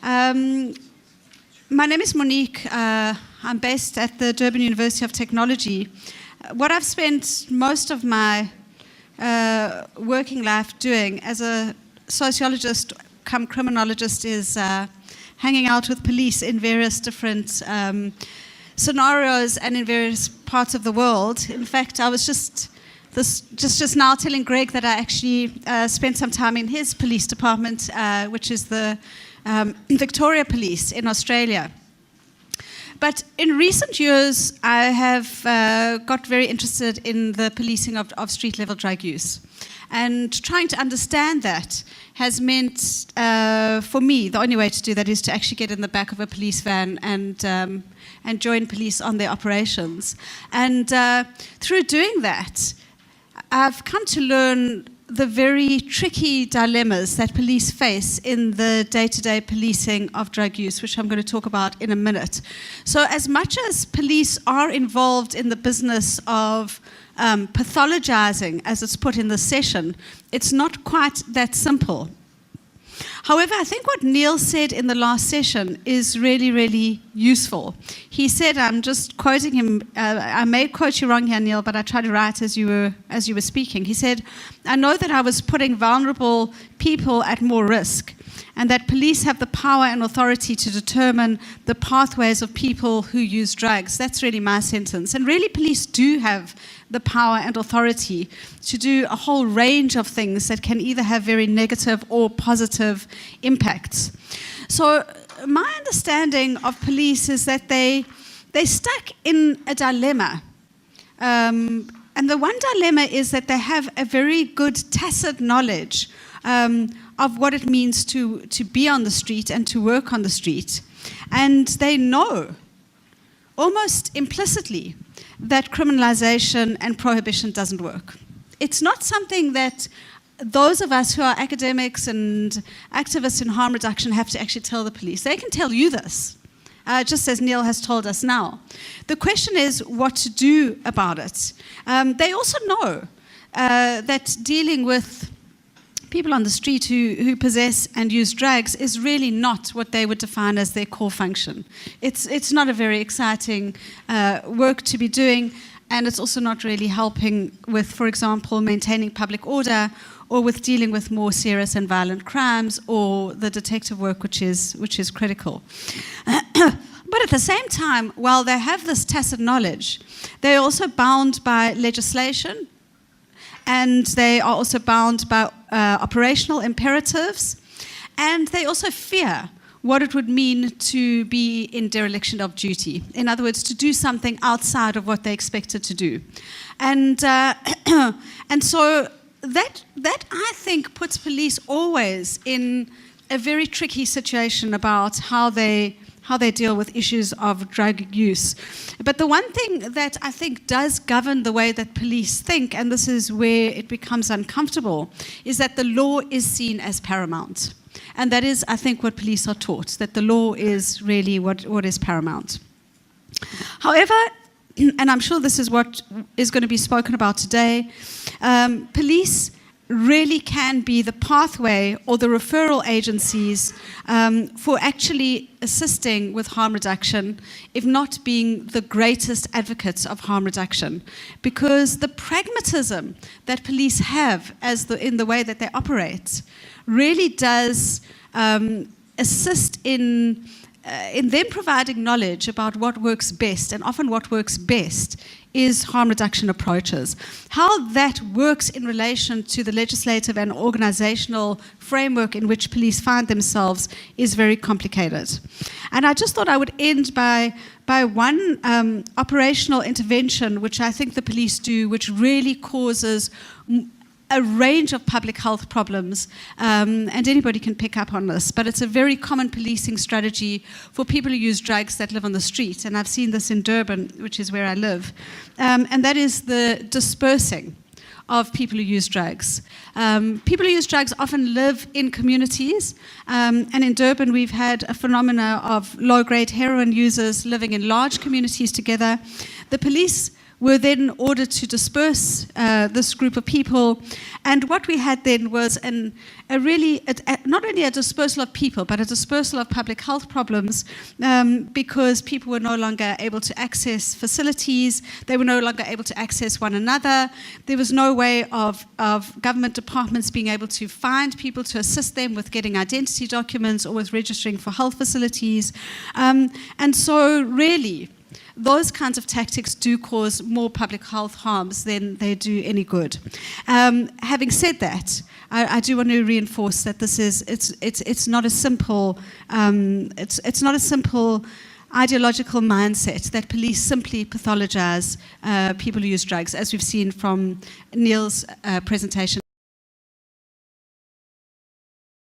My name is Monique. I'm based at the Durban University of Technology. What I've spent most of my working life doing as a sociologist come criminologist is hanging out with police in various different scenarios and in various parts of the world. In fact, I was just now telling Greg that I actually spent some time in his police department, which is the Victoria Police in Australia. But in recent years, I have got very interested in the policing of street-level drug use. And trying to understand that has meant, for me, the only way to do that is to actually get in the back of a police van and join police on their operations. And through doing that, I've come to learn the very tricky dilemmas that police face in the day-to-day policing of drug use, which I'm going to talk about in a minute. So as much as police are involved in the business of pathologizing, as it's put in the session, it's not quite that simple. However, I think what Neil said in the last session is really, really useful. He said, I'm just quoting him, I may quote you wrong here, Neil, but I tried to write as you were speaking. He said, I know that I was putting vulnerable people at more risk, and that police have the power and authority to determine the pathways of people who use drugs. That's really my sentence. And really, police do have the power and authority to do a whole range of things that can either have very negative or positive impacts. So my understanding of police is that they're stuck in a dilemma. And the one dilemma is that they have a very good tacit knowledge of what it means to be on the street and to work on the street. And they know, almost implicitly, that criminalization and prohibition doesn't work. It's not something that those of us who are academics and activists in harm reduction have to actually tell the police. They can tell you this, just as Neil has told us now. The question is what to do about it. They also know that dealing with people on the street who possess and use drugs is really not what they would define as their core function. It's not a very exciting work to be doing, and it's also not really helping with, for example, maintaining public order or with dealing with more serious and violent crimes or the detective work, which is critical. But at the same time, while they have this tacit knowledge, they're also bound by legislation, and they are also bound by operational imperatives, and they also fear what it would mean to be in dereliction of duty. In other words, to do something outside of what they're expected to do. And so that I think puts police always in a very tricky situation about how they deal with issues of drug use. But the one thing that I think does govern the way that police think, and this is where it becomes uncomfortable, is that the law is seen as paramount. And that is, I think, what police are taught, that the law is really what is paramount. However, and I'm sure this is what is going to be spoken about today, police really can be the pathway or the referral agencies for actually assisting with harm reduction, if not being the greatest advocates of harm reduction. Because the pragmatism that police have in the way that they operate really does assist in them providing knowledge about what works best, and often what works best is harm reduction approaches. How that works in relation to the legislative and organizational framework in which police find themselves is very complicated. And I just thought I would end by one operational intervention which I think the police do, which really causes a range of public health problems, and anybody can pick up on this, but it's a very common policing strategy for people who use drugs that live on the street, and I've seen this in Durban, which is where I live, and that is the dispersing of people who use drugs. People who use drugs often live in communities, and in Durban we've had a phenomena of low-grade heroin users living in large communities together. The police were then ordered to disperse this group of people. And what we had then was not only a dispersal of people, but a dispersal of public health problems, because people were no longer able to access facilities, they were no longer able to access one another. There was no way of government departments being able to find people to assist them with getting identity documents or with registering for health facilities. And so really, those kinds of tactics do cause more public health harms than they do any good. Having said that, I do want to reinforce that it's not a simple ideological mindset that police simply pathologize people who use drugs, as we've seen from Neil's presentation.